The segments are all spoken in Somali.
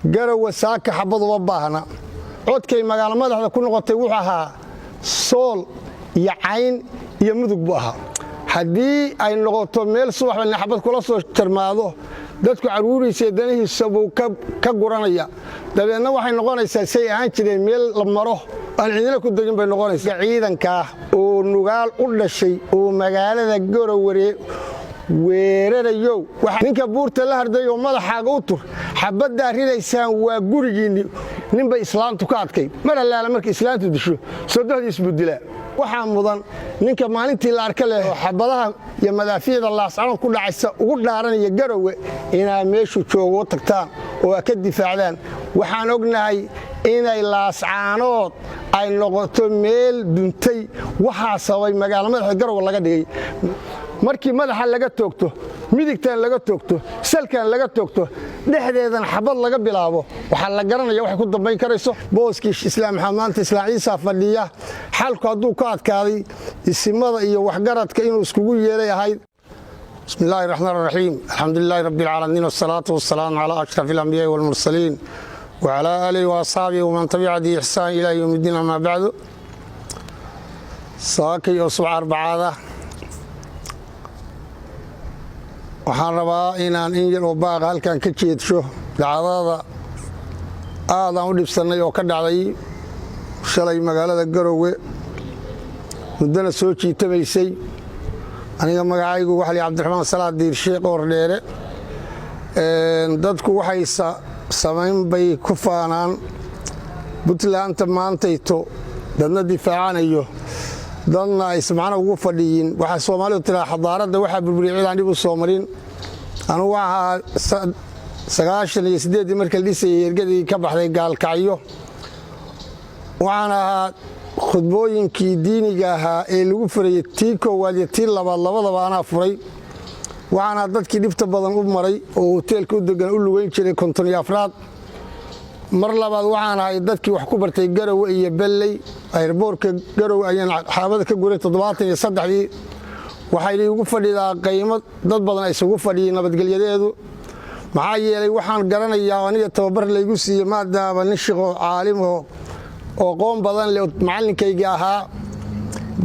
garowe saaka xabad uma baahna codkay magaalo madaxda ku noqotay wuxuu ahaa sool iyo cayn iyo mudug buu ahaa haddii ay noqoto meel subaxba xabad kula soo jarmaado dadku caruuriisa danihiisa buu ka guranaya dabeedna waxay noqonaysaa say ahaan jireen meel la maro aan ciidana ku degin bay noqonaysaa ciidanka oo nugaal u dhashay oo magaalada garowe weerarayo ninka buurta la hardayo madaxaaga u tur xabadda ridaysaan waa gurigiini ninba islaantu ka adkay mar allaala markii islaantu disho sodohdii isbudila waxaa mudan ninka maalintii la arka leh xabadaha iyo madaafiicda laascano ku dhacaysa ugu dhaaranaya garowe inaa meeshu joogo tagtaan oo ka difaacdaan waxaan ognahay inay laascaanood ay noqoto meel duntay waxaa sabay magaalo madaxda garowe laga dhigay markii madaxa laga toogto midigtan laga toogto salkan laga toogto dhexdeedan xabad laga bilaabo waxa la garanaya wax ku dambeyn karayso booskii islaam maxamed islaam ciisa fadhiya xalku haduu ka adkaaday isimada iyo waxgaradka inuu iskugu yeelay ahayd bismillaahir rahmaanir rahiim alxamdulillaahi rabbil caalamiin wassalaatu wassalaam ala ashrafil anbiyaa wal mursaliin wa ala alihi wa ashabihi wa man tabi'a bi ihsaan ila yawmiddin amma ba'du saakay oo subax arbacada waxaan rabaa inaan in yar oo baaq halkan ka jeedsho dacdada aadaan u dhibsanay oo ka dhacday shalay magaalada garowe muddana soo jiitamaysay aniga magacaygu waxa la Cabdiraxmaan Salaad Diir Sheekh Ordheere dadku waxay samayn bay ku faanaan Puntland maantayto dadna difaacanayo dadna ay samcana ugu fadhiyin waxa Soomaalidu tira xadaarada waxa burburiyay aan dib u soo marin anu waxa 98 markii la dhisay ergadii ka baxday gaalkacyo waxana khudbooyinkii diiniga ahaa ee lagu furayay tii koowaad iyo tii labaad labadaba ana furay waxana dadkii dhibta badan u maray oo hoteelka u degan u lugeyn jiray konton afraad mar labaad waxaan ahay dadkii wax ku bartay garowe iyo belley airboorka garowe ayaan xaabada ka guray 73 waxay ugu fadhidaa qiimo dad badan ay isugu fadhiyeen nabadgelyadeedu maxaa yeelay waxaan garanayaa aniga tababar la igu siiyay maadaama nin shaqo caalim oo qoon badan leh macallinkayga ahaa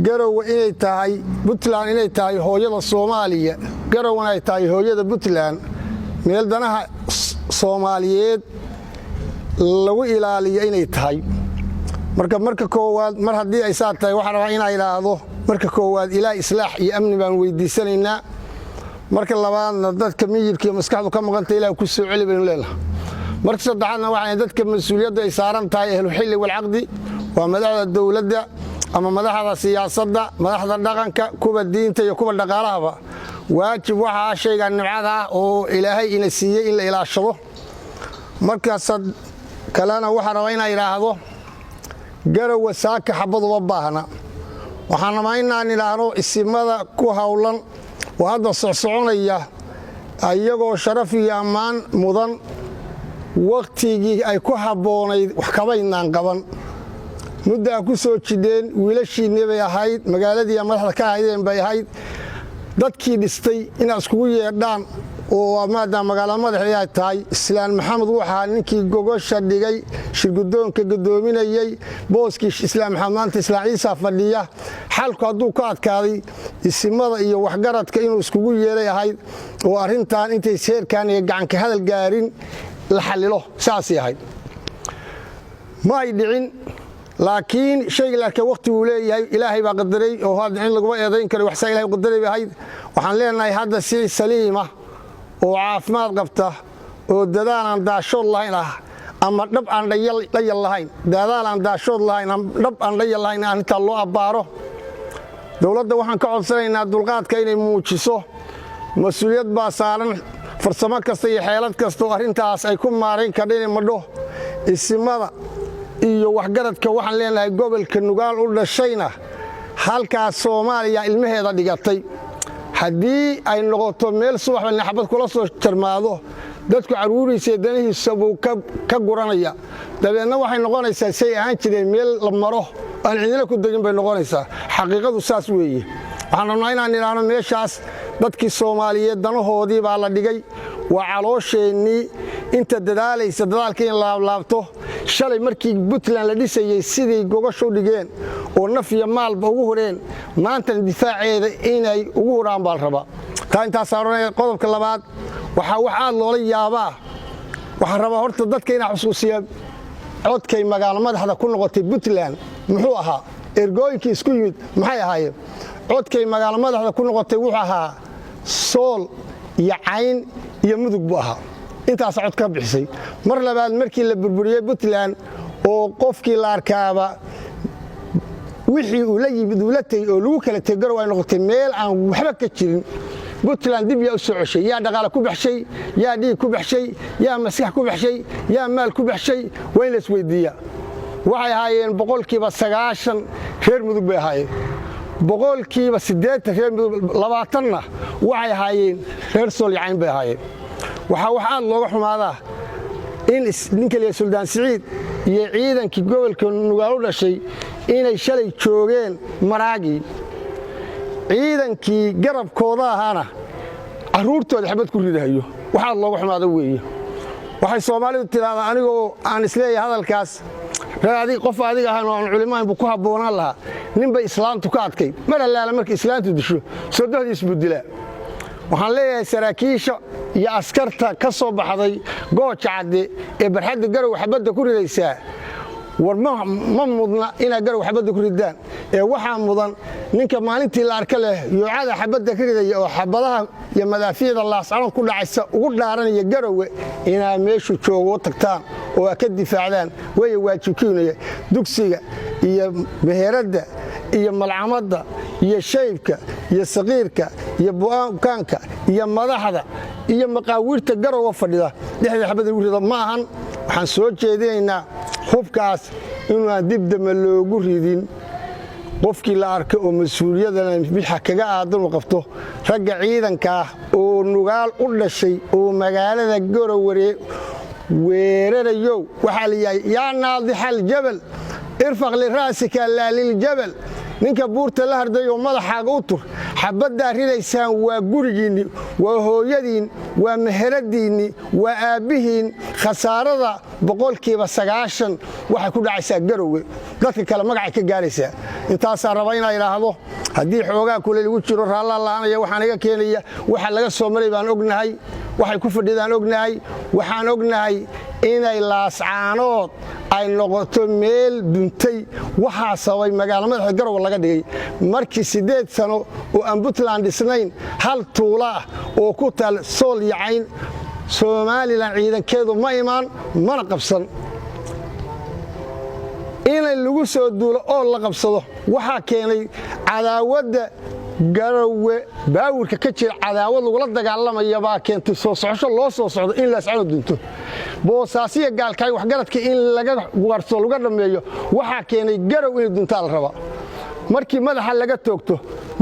garowe inay tahay Puntland inay tahay hooyada Soomaaliya garowe ay tahay hooyada Puntland meel danaha Soomaaliyeed lagu ilaaliyo inay tahay marka koowaad mar hadii ay saatay waxa rabaa in ay ilaado marka koowaad ilaa islaax iyo amni baan weydiisanaynaa marka labaadna dadka miyirka iyo maskaxdu ka maqantay ilaa ku soo celi baan leeyahay marka saddexaadna waxa dadka mas'uuliyadda ay saaran tahay ahlu xilli wal aqdi waa madaxda dawladda ama madaxda siyaasadda madaxda dhaqanka kuwa diinta iyo kuwa dhaqaalaha waajib waxa shayga nimcada oo Ilaahay ina siiyay in la ilaashado markaas kalena waxa rabaa in ay raahdo garowe saaka xabad uma baahna waxaan rabaa inaan ilaahno isimada ku hawlan oo hadda soconaya ayagoo sharaf iyo ammaan mudan waqtigii ay ku haboonayd wax kabaynaan qaban muddo ku soo jideen wiilashiina bay ahayd magaaladii madaxda ka ahaydeen bay ahayd dadkii dhistay in iskugu yeedhaan oo maadaama magaalada madaxda ay tahay islaam maxamed waxa ninkii gogosha dhigay shirgudoonka gudoominayay booskii islaam maxamed islaam ciisa fadhiya xalku haduu ka adkaaday isimada iyo waxgaradka inuu iskugu yeelay ahayd oo arintan intay seerkan iyo gacan ka hadal gaarin la xalilo saasi ahayd ma ay dhicin laakiin shay la ka waqti uu leeyahay Ilaahay baa qadaray oo hadda in lagu eedayn karo wax Ilaahay qadaray ahayd waxaan leenahay hadda si saliima oo caafimaad qabta oo dadaal aan daashood lahayn ama dhab aan dhayal lahayn dadaal aan daashood lahayn dhab aan dhayal lahayn aan inta loo abaaro dawladda waxaan ka codsanaynaa dulqaadka inay muujiso mas'uuliyad baa saaran farsamo kasta iyo xeelad kasta oo arintaas ay ku maareyn kadeen madho isimada iyo waxgaradka waxaan leenahay gobolka nugaal u dhashayna halkaas Soomaaliya ilmaheeda dhigatay haddii ay noqoto meel subaxba xabad kula soo jarmaado dadku caruuriisa danihiisa buu ka guranaya dabeedna waxay noqonaysaa say ahaan jireen meel la maro aan ciidana ku degin bay noqonaysaa xaqiiqadu saas weeye waxaan rabnaa inaan ilaano meeshaas dadkii Soomaaliyeed danahoodii baa la dhigay waa caloosheenii inta dadaalaysa dadaalka in laablaabto shalay markii Puntland la dhisayay sidii gogosho dhigeen oo naf iyo maalba ugu horeen maanta difaaceeda inay ugu horaan bal raba taa inta saaranay qodobka labaad waxa wax aad loola yaabaa waxa raba horta dadka inay xusuusiya codkay magaalo madaxda ku noqotay Puntland muxuu ahaa ergooyinkii isku yimid maxay ahaayeen codkay magaalo madaxda ku noqotay wuxuu ahaa sool iyo cayn iyo mudug buu ahaa intaas cod ka bixisay mar labaad markii la burburiyay Puntland oo qofkii la arkaaba wixii uu la yimid uu la tagay oo lagu kala tagaro ay noqotay meel aan waxba ka jirin Puntland dib yaa u soo ceshay yaa dhaqaale ku baxshay yaa dhiig ku baxshay yaa maskax ku baxshay yaa maal ku baxshay way la isweydiiyaa waxay ahaayeen boqolkiiba 90 reer mudug bay ahaayeen boqolkiiba 80 reer mudug 20na waxay ahaayeen reer sool yacayn bay ahaayeen waxa aad looga xumaadaa in ninka la Suldaan Siciid iyo ciidankii gobolka Nugaal u dhashay inay shalay joogeen Maraagi ciidankii garabkooda ahana caruurtooda xabad ku ridahayo waxa looga xumaado weeye waxay Soomaalidu tiraahdaa anigoo aan isleeyahay hadalkaas raadi qof adiga ahaan oo culimaan buu ku haboonaan lahaa ninba islaamtu ka adkay mar allaala markii islaamtu disho sodohdii isbedela waxaan leeyahay saraakiisha iyo askarta ka soo baxday gooja cadde ee barxadda garow xabadda ku ridaysaa war ma mudna ina garow xabadda ku ridaan ee waxa mudan ninka maalintii la arka leh yuucada xabadda ka ridaya oo xabadaha iyo madaafiicda laascano ku dhacaysa ugu dhaaranaya garowe inaa meeshu joogo tagtaan oo ka difaacdaan way waajibkiinaya dugsiga iyo meheradda iyo malcamada iyo shaybka iyo saqiirka iyo buugaanka iyo madaxda iyo maqaawirta garowe fadhida dhexda xabadda ugu rida ma ahan waxaan soo jeedinaynaa hubkaas inuu dib dama loogu ridin qofkii la arkay oo mas'uuliyadana bixa kaga aadan qabto ragga ciidanka oo Nugaal u dhashay oo magaalada Garowe weerarayo waxa la yahay yaa naadixal jabal irfaq li raasika la lil jabal ninka buurta la hardayo madaxaaga u tur xabadda ridaysaan waa gurigiini waa hooyadiin waa meheradiini waa aabihiin khasaarada boqolkiiba 90 waxa ku dhacaysa Garowe dadka kale magac ka gaaraysa intaas raba inay ilaahdo hadii xoogaa kule lagu jiro raala laanaya waxaan iga keenaya waxa laga soo maray baan ognahay waxay ku fadhidaan ognahay waxaan ognahay inay laascaanood ay noqoto meel duntay waxa sabay magaalo madaxda Garowe laga dhigay markii 8 sano oo aan Puntland dhisnayn hal tuula oo ku tal sool yacayn Soomaaliland ciidankeedu ma imaan mana qabsan in lagu soo duulo oo la qabsado waxa keenay cadaawadda Garowe baawirka ka jira cadaawad lagu la dagaalamaya baa keentay soo socosho loo soo socdo in la iscano dunto boosaasiya gaalkay wax garadka in laga warso laga dhameeyo waxa keenay Garowe in dunta la raba markii madaxa laga toogto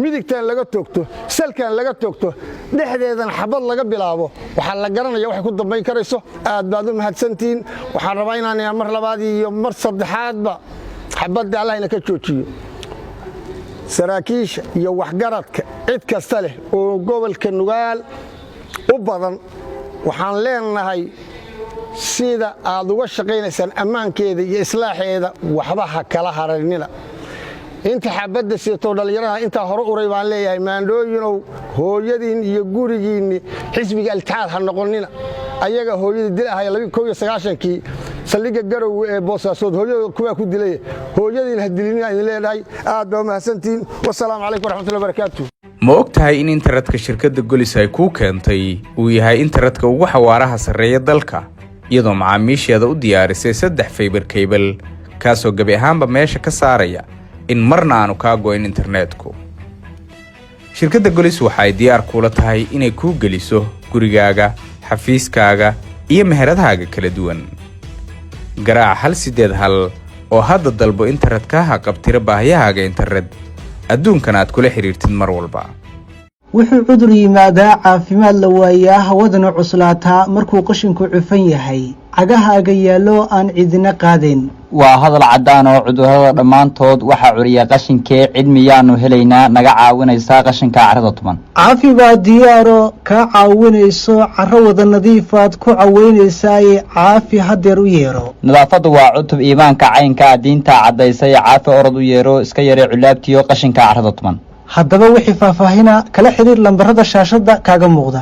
midigtaan laga toogto salkaan laga toogto dhexdeedan xabad laga bilaabo waxa la garanaya wax ku dambeyn karayso aad baad u mahadsantiin waxaan rabaa inaan mar labaad iyo mar saddexaadba xabadda Allahna ka joojiyo saraakiisha iyo waxgaradka cid kasta leh oo gobolka Nugaal u badan waxaan leenahay sida aad uga shaqeynaysan ammaankeeda iyo islaaxeeda waxba ha kala haranina inta xabadda sito dhalinyarada inta hore uray baan leeyahay maandooyinow hooyadiin iyo gurigiini xisbiga Al-Taad ha noqonina ayaga hooyadii dil ahay 1990kii saldhigga Garowe ee Boosaasood hooyada kuwa ku dilay hooyadiin hadilina idin leedahay aad baa mahadsantiin wassalaamu calaykum waraxmatullaahi wabarakaatuh ma ogtahay in internetka shirkadda Golis ay ku keentay uu yahay internetka ugu xawaaraha sareeya dalka iyadoo macaamiisheeda u diyaarisay 3 fiber cable kaasoo gabi ahaanba meesha ka saaraya in marna aanu ka go'in internetku shirkadda Golis waxay diyaar kula tahay inay ku geliso gurigaaga xafiiskaaga iyo meheradahaaga kala duwan garaac 181 oo hadda dalbo internetka ha qabtira baahiyahaaga internet adduunkan aad kula xiriirtid mar walba wuxuu cudur yimaadaa caafimaad la waayaa hawadana cuslaataa markuu qashinku cufan yahay cagahaaga yaallo aan cidina qaadayn waa hadal caddaan oo cudurrada dhammaantood waxaa curiya qashinkee cid miyaanu helaynaa naga caawinaysaa qashinka carrada tuman caafi baa diyaaro kaa caawinayso carro wada nadiifaad ku caweynaysaay caafi haddeer u yeero nadaafaddu waa cutub iimaanka caynka diinta caddaysay caafi orod u yeero iska yaree culaabtiyo qashinka carrada tuman haddaba wixii faahfaahina kala xidhiir lambarada shaashadda kaaga muuqda